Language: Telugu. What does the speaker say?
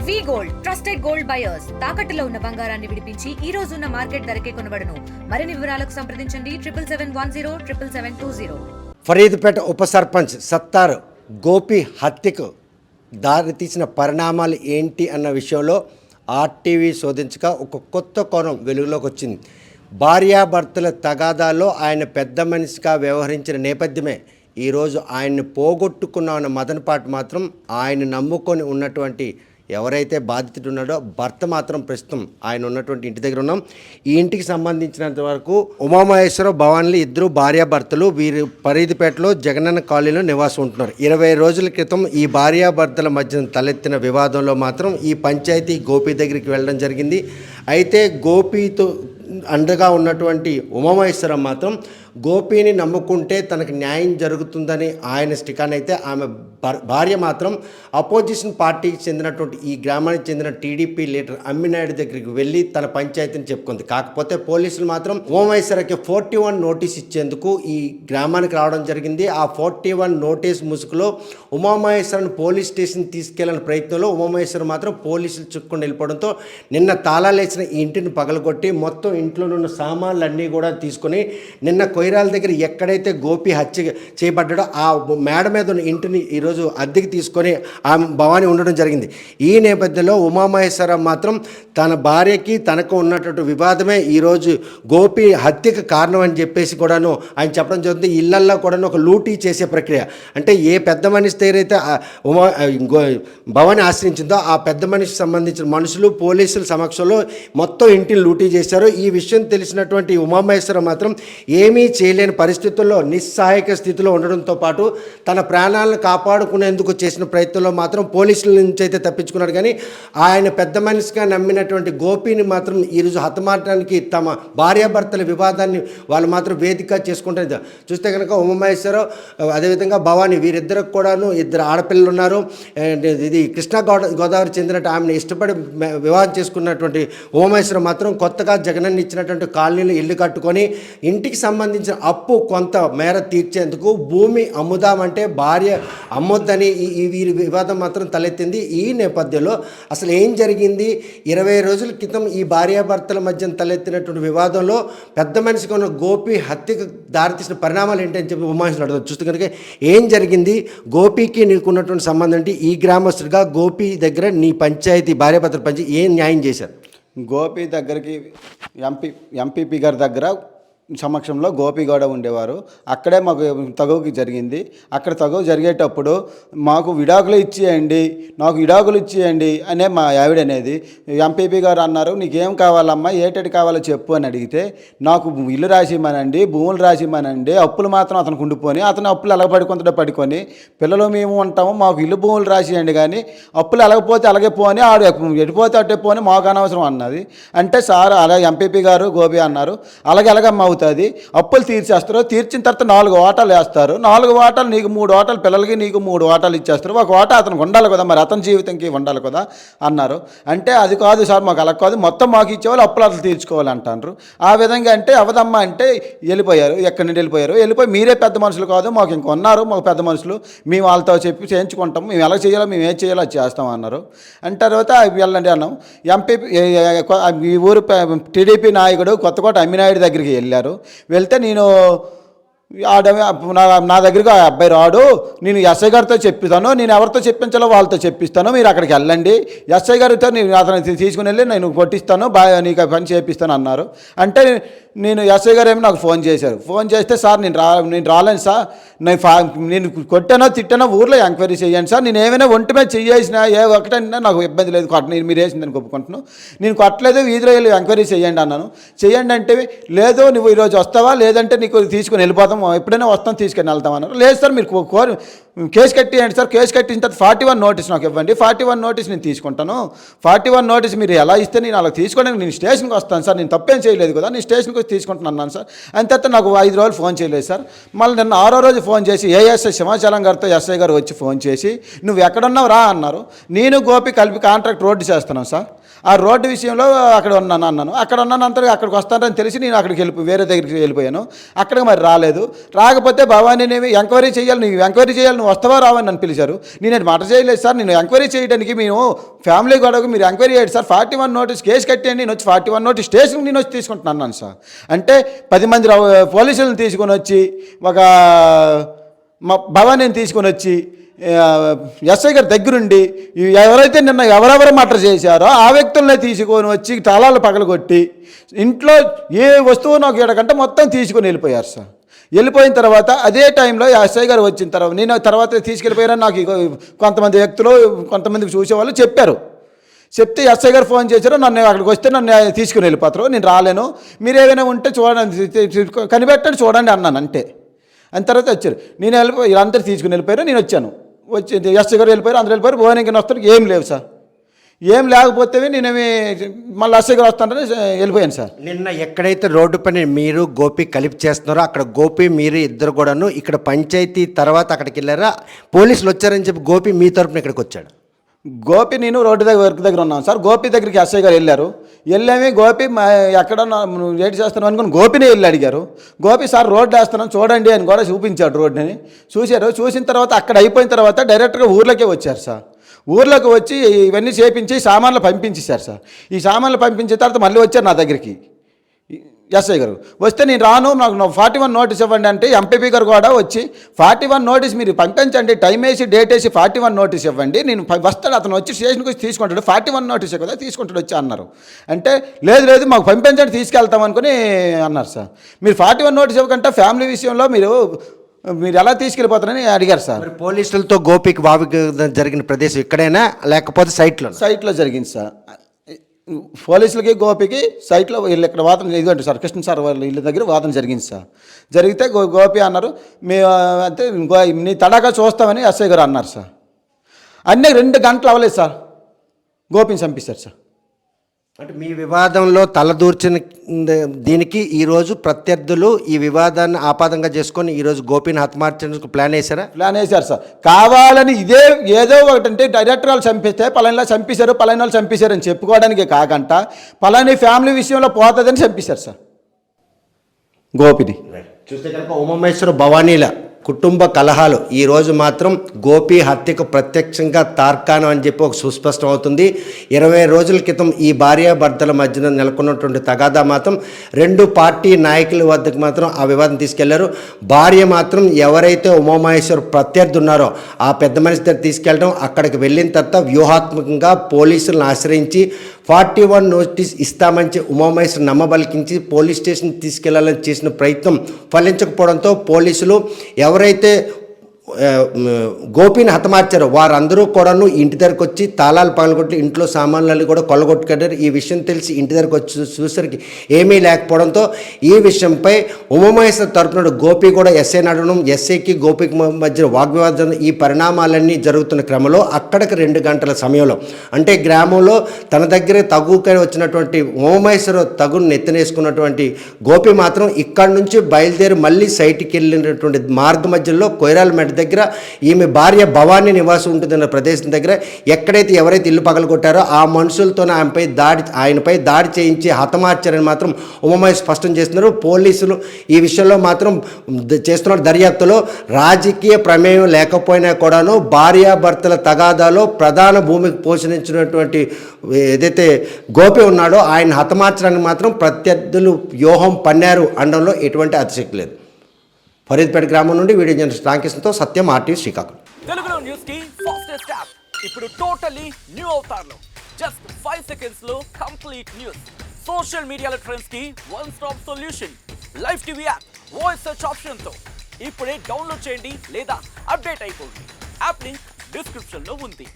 వి గోల్డ్ ట్రస్టెడ్ గోల్డ్ బయర్స్ తాకట్టులో ఉన్న బంగారాన్ని విడిపించి ఈ రోజు ఉన్న మార్కెట్ ధరకే కొనబడును. మరిన్ని వివరాలకు సంప్రదించండి 7710777720. ఫరీదుపేట ఉప సర్పంచ్ సత్తార్ గోపి హత్యకు దారితీసిన పరిణామాలు ఏంటి అన్న విషయంలో ఆర్టీవీ శోధించగా ఒక కొత్త కోణం వెలుగులోకి వచ్చింది. భార్యాభర్తల తగాదాల్లో ఆయన పెద్ద మనిషిగా వ్యవహరించిన నేపథ్యమే ఈరోజు ఆయన్ని పోగొట్టుకున్న మదనపాటు మాత్రం ఆయన నమ్ముకొని ఉన్నటువంటి ఎవరైతే బాధితుడు ఉన్నాడో భర్త మాత్రం ప్రస్తుతం ఆయన ఉన్నటువంటి ఇంటి దగ్గర ఉన్నాం. ఈ ఇంటికి సంబంధించినంత వరకు ఉమామహేశ్వర భవాన్లు ఇద్దరు భార్యాభర్తలు వీరు ఫరీదుపేటలో జగనన్న కాలనీలో నివాసం ఉంటున్నారు. 20 రోజుల క్రితం ఈ భార్యాభర్తల మధ్య తలెత్తిన వివాదంలో మాత్రం ఈ పంచాయతీ గోపి దగ్గరికి వెళ్ళడం జరిగింది. అయితే గోపితో అండగా ఉన్నటువంటి ఉమామహేశ్వరం మాత్రం గోపిని నమ్ముకుంటే తనకు న్యాయం జరుగుతుందని ఆయన స్టికాన్ అయితే ఆమె భార్య మాత్రం అపోజిషన్ పార్టీకి చెందినటువంటి ఈ గ్రామానికి చెందిన టీడీపీ లీడర్ అమ్మినాయుడు దగ్గరికి వెళ్ళి తన పంచాయతీని చెప్పుకుంది. కాకపోతే పోలీసులు మాత్రం ఉమామహేశ్వరకి 41 నోటీస్ ఇచ్చేందుకు ఈ గ్రామానికి రావడం జరిగింది. ఆ 41 నోటీస్ ముసుగులో ఉమామహేశ్వరని పోలీస్ స్టేషన్ తీసుకెళ్లిన ప్రయత్నంలో ఉమామహేశ్వరం మాత్రం పోలీసులు చుట్టుకొని వెళ్ళిపోవడంతో నిన్న తాళాలేసిన ఈ ఇంటిని పగలగొట్టి మొత్తం ఇంట్లో ఉన్న సామాన్లన్నీ కూడా తీసుకొని నిన్న కొయిరాల దగ్గర ఎక్కడైతే గోపి హత్య చేయబడ్డాడో ఆ మేడ మీద ఉన్న ఇంటిని ఈరోజు అద్దెకి తీసుకొని ఆ భవాని ఉండడం జరిగింది. ఈ నేపథ్యంలో ఉమామహేశ్వరం మాత్రం తన భార్యకి తనకు ఉన్నటువంటి వివాదమే ఈరోజు గోపి హత్యకు కారణం అని చెప్పేసి కూడాను ఆయన చెప్పడం జరుగుతుంది. ఇళ్లల్లో కూడాను ఒక లూటీ చేసే ప్రక్రియ అంటే ఏ పెద్ద మనిషి దగ్గరైతే భవాని ఆశ్రయించిందో ఆ పెద్ద మనిషికి సంబంధించిన మనుషులు పోలీసుల సమక్షంలో మొత్తం ఇంటిని లూటీ చేశారు. ఈ విషయం తెలిసినటువంటి ఉమామహేశ్వరం మాత్రం ఏమీ చేయలేని పరిస్థితుల్లో నిస్సహాయక స్థితిలో ఉండడంతో పాటు తన ప్రాణాలను కాపాడుకునేందుకు చేసిన ప్రయత్నంలో మాత్రం పోలీసుల నుంచి అయితే తప్పించుకున్నాడు. కానీ ఆయన పెద్ద మనిషిగా నమ్మినటువంటి గోపిని మాత్రం ఈరోజు హతమార్చడానికి తమ భార్యాభర్తల వివాదాన్ని వాళ్ళు మాత్రం వేదిక చేసుకుంటారు. చూస్తే కనుక ఉమామహేశ్వరరావు అదేవిధంగా భవాని వీరిద్దరికి కూడాను 2 ఆడపిల్లలు ఉన్నారు. ఇది కృష్ణా గోదావరి చెందినట్టు ఆమెను ఇష్టపడి వివాహం చేసుకున్నటువంటి ఉమామహేశ్వరం మాత్రం కొత్తగా జగనన్న ఇచ్చినటువంటి కాలనీలు ఇల్లు కట్టుకొని ఇంటికి సంబంధించిన అప్పు కొంత మేర తీర్చేందుకు భూమి అమ్ముదామంటే భార్య అమ్మొద్దని ఈ వీరి వివాదం మాత్రం తలెత్తింది. ఈ నేపథ్యంలో అసలు ఏం జరిగింది? 20 రోజుల క్రితం ఈ భార్యాభర్తల మధ్య తలెత్తినటువంటి వివాదంలో పెద్ద మనిషిగా ఉన్న గోపి హత్యకు దారితీసిన పరిణామాలు ఏంటని చెప్పి ఉమామహేశ్వరం అడుగుతారు. చూస్తే కనుక ఏం జరిగింది, గోపికి నీకున్నటువంటి సంబంధం ఏంటి, ఈ గ్రామస్తుడిగా గోపి దగ్గర నీ పంచాయతీ భార్యాభర్తల పంచాయతీ ఏం న్యాయం చేశారు? గోపి దగ్గరికి ఎంపీపీ గారి దగ్గర సమక్షంలో గోపిగౌడ ఉండేవారు. అక్కడే మాకు తగువుకి జరిగింది. అక్కడ తగువు జరిగేటప్పుడు మాకు విడాకులు ఇచ్చేయండి, నాకు విడాకులు ఇచ్చేయండి అనే మా ఆవిడ అనేది. ఎంపీపీ గారు అన్నారు, నీకేం కావాలమ్మా, ఏటెటి కావాలో చెప్పు అని అడిగితే నాకు ఇల్లు రాసిమ్మనండి, భూములు రాసిమ్మనండి, అప్పులు మాత్రం అతనికి ఉండిపోని అతను అప్పులు ఎలా పడుకొని పిల్లలు మేము ఉంటాము, మాకు ఇల్లు భూములు రాసియండి, కానీ అప్పులు ఎలాగపోతే అలాగే పోని, ఆడు ఎడిపోతే అట్టే పోని, మాకు అనవసరం అన్నది. అంటే సార్ అలా ఎంపీపీ గారు గోపి అన్నారు, అలాగే అవుతుంది, అప్పులు తీర్చేస్తారు, తీర్చిన తర్వాత 4 ఓటాలు వేస్తారు, 4 ఓటాలు నీకు 3 ఓటాలు పిల్లలకి నీకు 3 ఓటాలు ఇచ్చేస్తారు, ఒక ఓటా అతనికి ఉండాలి కదా, మరి అతని జీవితంకి ఉండాలి కదా అన్నారు. అంటే అది కాదు సార్, మాకు అలా కాదు, మొత్తం మాకు ఇచ్చేవాళ్ళు అప్పులు అతను తీర్చుకోవాలి అంటారు. ఆ విధంగా అంటే అవదమ్మా అంటే వెళ్ళిపోయారు. ఎక్కడి నుండి వెళ్ళిపోయి మీరే పెద్ద మనుషులు కాదు, మాకు ఇంకొన్నారు, మాకు పెద్ద మనుషులు, మేము వాళ్ళతో చెప్పి చేయించుకుంటాం, మేము ఎలా చేయాలో మేము ఏం చేయాలో అది చేస్తాం అన్నారు. అంటే తర్వాత వెళ్ళండి అన్నాం. ఎంపీ ఈ ఊరు టీడీపీ నాయకుడు కొత్తకోట అమ్మినాయుడు దగ్గరికి వెళ్ళారు. వెళ్తే నేను నా దగ్గరికి ఆ అబ్బాయి రాడు, నేను ఎస్ఐ గారితో చెప్పిస్తాను, నేను ఎవరితో చెప్పించాలో వాళ్ళతో చెప్పిస్తాను, మీరు అక్కడికి వెళ్ళండి, ఎస్ఐ గారితో నేను అతను తీసుకుని వెళ్ళి నేను కొట్టిస్తాను, నీకు పని చేపిస్తాను అన్నారు. అంటే నేను ఎస్ఐ గారు ఏమో నాకు ఫోన్ చేశారు. ఫోన్ చేస్తే సార్ నేను రాలేను సార్, నేను కొట్టానో తిట్టానో ఊర్లో ఎంక్వైరీ చేయండి సార్, నేను ఏమైనా ఒంటి మీద చేయాల్సిన ఏ ఒకటైనా నాకు ఇబ్బంది లేదు, మీరు వేసిందని ఒప్పుకుంటున్నాను, నేను కొట్టలేదు, వీధిలో వెళ్ళి ఎంక్వైరీ చేయండి అన్నాను. చేయండి అంటే లేదు, నువ్వు ఈరోజు వస్తావా, లేదంటే నీకు తీసుకుని వెళ్ళిపోతాం, ఎప్పుడైనా వస్తాం తీసుకొని వెళ్తాం అన్నారు. లేదు సార్ మీరు కేసు కట్టేయండి సార్, కేసు కట్టిన తర్వాత 41 నోటీస్ నాకు ఇవ్వండి, 41 నోటీస్ నేను తీసుకుంటాను, 41 నోటీస్ మీరు ఎలా ఇస్తే నేను అలా తీసుకోవడానికి నేను స్టేషన్కి వస్తాను సార్, నేను తప్పేం చేయలేదు కదా, నేను స్టేషన్కి వచ్చి తీసుకుంటున్నాను సార్. అంతే నాకు 5 రోజులు ఫోన్ చేయలేదు సార్. మళ్ళీ నిన్న 6వ రోజు ఫోన్ చేసి ఏఎస్ఐ సింహాచలం గారితో ఎస్ఐ గారు వచ్చి ఫోన్ చేసి నువ్వు ఎక్కడున్నావు రా అన్నారు. నేను గోపి కలిపి కాంట్రాక్ట్ రోడ్డు చేస్తున్నాం సార్. ఆ రోడ్డు విషయంలో అక్కడ ఉన్నాను అన్నాను. అక్కడ ఉన్నానంతా అక్కడికి వస్తానని తెలిసి నేను అక్కడికి వేరే దగ్గరికి వెళ్ళిపోయాను. అక్కడికి మరి రాలేదు. రాకపోతే భవానీనేమి ఎంక్వైరీ చేయాలి, నువ్వు ఎంక్వైరీ చేయాలి, నువ్వు వస్తావా రావని నన్ను పిలిచారు. నేను మాట చేయలేదు సార్, నేను ఎంక్వైరీ చేయడానికి మేము ఫ్యామిలీ గొడవకు మీరు ఎంక్వైరీ చేయండి సార్, 41 నోటీస్ కేసు కట్టేయండి, నేను వచ్చి 41 నోటీస్ స్టేషన్కి నేను వచ్చి తీసుకుంటున్నాను సార్. అంటే 10 మంది పోలీసులను తీసుకొని వచ్చి ఒక భవానీని తీసుకొని వచ్చి ఎస్ఐ గారి దగ్గరుండి ఎవరైతే నిన్న ఎవరెవరు మర్డర్ చేశారో ఆ వ్యక్తులనే తీసుకొని వచ్చి తాళాలు పగలగొట్టి ఇంట్లో ఏ వస్తువు నాకు 7 గంట మొత్తం తీసుకొని వెళ్ళిపోయారు సార్. వెళ్ళిపోయిన తర్వాత అదే టైంలో ఎస్ఐ గారు వచ్చిన తర్వాత నేను తర్వాత తీసుకెళ్ళిపోయారని నాకు కొంతమంది వ్యక్తులు కొంతమందికి చూసేవాళ్ళు చెప్పారు. చెప్తే ఎస్ఐ గారు ఫోన్ చేశారు, నన్ను అక్కడికి వస్తే నన్ను తీసుకుని వెళ్ళిపోతారు, నేను రాలేను, మీరు ఏమైనా ఉంటే చూడండి కనిపెట్టండి చూడండి అన్నాను. అంతే. అని తర్వాత వచ్చారు, నేను వీళ్ళందరూ తీసుకుని వెళ్ళిపోయారు, నేను వచ్చాను. వచ్చి ఎస్ఐ గారు వెళ్ళిపోయారు, అందరూ వెళ్ళిపోయారు. భువనగిరి వస్తారు, ఏం లేవు సార్. ఏం లేకపోతే నేనేమి మళ్ళీ ఎస్ఐ గారు వస్తానని వెళ్ళిపోయాను సార్. నిన్న ఎక్కడైతే రోడ్డు పని మీరు గోపి కలిపి చేస్తున్నారో అక్కడ గోపి మీరు ఇద్దరు కూడాను ఇక్కడ పంచాయతీ తర్వాత అక్కడికి వెళ్ళారా, పోలీసులు వచ్చారని చెప్పి గోపి మీ తరపున ఇక్కడికి వచ్చాడు? గోపి నేను రోడ్డు దగ్గర వర్క్ దగ్గర ఉన్నాను సార్. గోపి దగ్గరికి ఎస్ఐ గారు వెళ్ళారు. వెళ్ళామే గోపి ఎక్కడ నువ్వు వెయిట్ చేస్తున్నావు అనుకుని గోపినే వెళ్ళి అడిగారు. గోపి సార్ రోడ్డు వేస్తున్నాను చూడండి అని కూడా చూపించాడు. రోడ్డుని చూశారు. చూసిన తర్వాత అక్కడ అయిపోయిన తర్వాత డైరెక్ట్గా ఊర్లోకే వచ్చారు సార్. ఊర్లోకి వచ్చి ఇవన్నీ చేపించి సామాన్లు పంపించేశారు సార్. ఈ సామాన్లు పంపించిన తర్వాత మళ్ళీ వచ్చారు నా దగ్గరికి ఎస్ఐ గారు. వస్తే నేను రాను, నాకు 41 నోటీస్ ఇవ్వండి అంటే ఎంపీపీ గారు కూడా వచ్చి 41 నోటీస్ మీరు పంపించండి, టైం వేసి డేట్ వేసి 41 నోటీస్ ఇవ్వండి, నేను వస్తాడు, అతను వచ్చి స్టేషన్కి వచ్చి తీసుకుంటాడు, 41 నోటీస్ కదా తీసుకుంటాడు వచ్చి అన్నారు. అంటే లేదు మాకు పంపించండి తీసుకెళ్తాం అనుకుని అన్నారు సార్. మీరు 41 నోటీస్ ఇవ్వకంటే ఫ్యామిలీ విషయంలో మీరు ఎలా తీసుకెళ్ళిపోతారని అడిగారు సార్. మరి పోలీసులతో గోపికి వాగ్వాదం జరిగిన ప్రదేశం ఇక్కడైనా లేకపోతే సైట్లో జరిగింది సార్. పోలీసులకి గోపికి సైట్లో వీళ్ళు ఇక్కడ వాదన ఇదిగండి సార్, కృష్ణ సార్ వాళ్ళ ఇళ్ళ దగ్గర వాదన జరిగింది సార్. జరిగితే గోపి అన్నారు మీ అంటే నీ తడాగా చూస్తామని ఎస్ఐ గారు అన్నారు సార్. అన్నీ 2 గంటలు అవ్వలేదు సార్, గోపిని చంపిస్తారు సార్. అంటే మీ వివాదంలో తలదూర్చిన దీనికి ఈరోజు ప్రత్యర్థులు ఈ వివాదాన్ని ఆపాదంగా చేసుకొని ఈరోజు గోపిని హతమార్చేందుకు ప్లాన్ వేశారు సార్. కావాలని ఇదే ఏదో ఒకటంటే డైరెక్టర్ వాళ్ళు చంపిస్తే పలానా చంపేశారు పలానా వాళ్ళు చంపేశారు అని చెప్పుకోవడానికి కాకంట పలాని ఫ్యామిలీ విషయంలో పోతుందని చంపేశారు సార్ గోపిని. చూస్తే కనుక ఉమామహేశ్వర భవానీల కుటుంబ కలహాలు ఈరోజు మాత్రం గోపి హత్యకు ప్రత్యక్షంగా తార్కాణం అని చెప్పి ఒక సుస్పష్టం అవుతుంది. 20 రోజుల క్రితం ఈ భార్యాభర్తల మధ్యన నెలకొన్నటువంటి తగాదా మాత్రం 2 పార్టీ నాయకుల వద్దకు మాత్రం ఆ వివాదం తీసుకెళ్లారు. భార్య మాత్రం ఎవరైతే ఉమామహేశ్వర్ ప్రత్యర్థి ఉన్నారో ఆ పెద్ద మనిషి దగ్గర తీసుకెళ్ళడం, అక్కడికి వెళ్ళిన తర్వాత వ్యూహాత్మకంగా పోలీసులను ఆశ్రయించి 41 నోటీస్ ఇస్తామని ఉమామహేశ్వర్ నమ్మబలికించి పోలీస్ స్టేషన్ తీసుకెళ్లాలని చేసిన ప్రయత్నం ఫలించకపోవడంతో పోలీసులు ఎవరైతే గోపిని హతమార్చారో వారందరూ కూడాను ఇంటి దగ్గరకు వచ్చి తాళాలు పగలగొట్టి ఇంట్లో సామాన్లు కూడా కొల్లగొట్టుకెళ్ళారు. ఈ విషయం తెలిసి ఇంటి దగ్గరకు వచ్చి చూసరికి ఏమీ లేకపోవడంతో ఈ విషయంపై ఉమామహేశ్వర్ తరపున గోపి కూడా ఎస్ఐని అడగడం, ఎస్ఐకి గోపికి మధ్య వాగ్వివాదం, ఈ పరిణామాలన్నీ జరుగుతున్న క్రమంలో అక్కడికి 2 గంటల సమయంలో అంటే గ్రామంలో తన దగ్గర తగుకై వచ్చినటువంటి ఉమామహేశ్వర్ తగును నెత్తినేసుకున్నటువంటి గోపి మాత్రం ఇక్కడి నుంచి బయలుదేరి మళ్ళీ సైట్కి వెళ్ళినటువంటి మార్గ మధ్యలో కొయిరాల మెడ దగ్గర ఈమె భార్య భవానీ నివాసం ఉంటుందన్న ప్రదేశం దగ్గర ఎక్కడైతే ఎవరైతే ఇల్లు పగలగొట్టారో ఆ మనుషులతో ఆయనపై దాడి చేయించి హతమార్చారని మాత్రం ఉమామహేశ్వర్ స్పష్టం చేస్తున్నారు. పోలీసులు ఈ విషయంలో మాత్రం చేస్తున్న దర్యాప్తులో రాజకీయ ప్రమేయం లేకపోయినా కూడాను భార్యాభర్తల తగాదాలో ప్రధాన భూమికి పోషించినటువంటి ఏదైతే గోపి ఉన్నాడో ఆయన హతమార్చడానికి మాత్రం ప్రత్యర్థులు వ్యూహం పన్నారు అనడంలో ఎటువంటి అతిశక్తి లేదు. ఫరీద్పేట గ్రామం నుండి వీడియో జర్నలిస్ట్ రామకృష్ణతో సత్యం, ఆర్టీవీ, శ్రీకాకుళం. తెలుగులో న్యూస్ కి ఫాస్టెస్ట్ యాప్ ఇప్పుడు టోటల్లీ న్యూ అవతార్లో జస్ట్ 5 సెకండ్స్ లో కంప్లీట్ న్యూస్, సోషల్ మీడియాలో ట్రెండ్స్ కి one stop solution, live TV app, voice search option తో ఇప్పుడే డౌన్లోడ్ చేయండి లేదా అప్డేట్ అయిపోండి. యాప్ లింక్ డిస్క్రిప్షన్ లో ఉంది.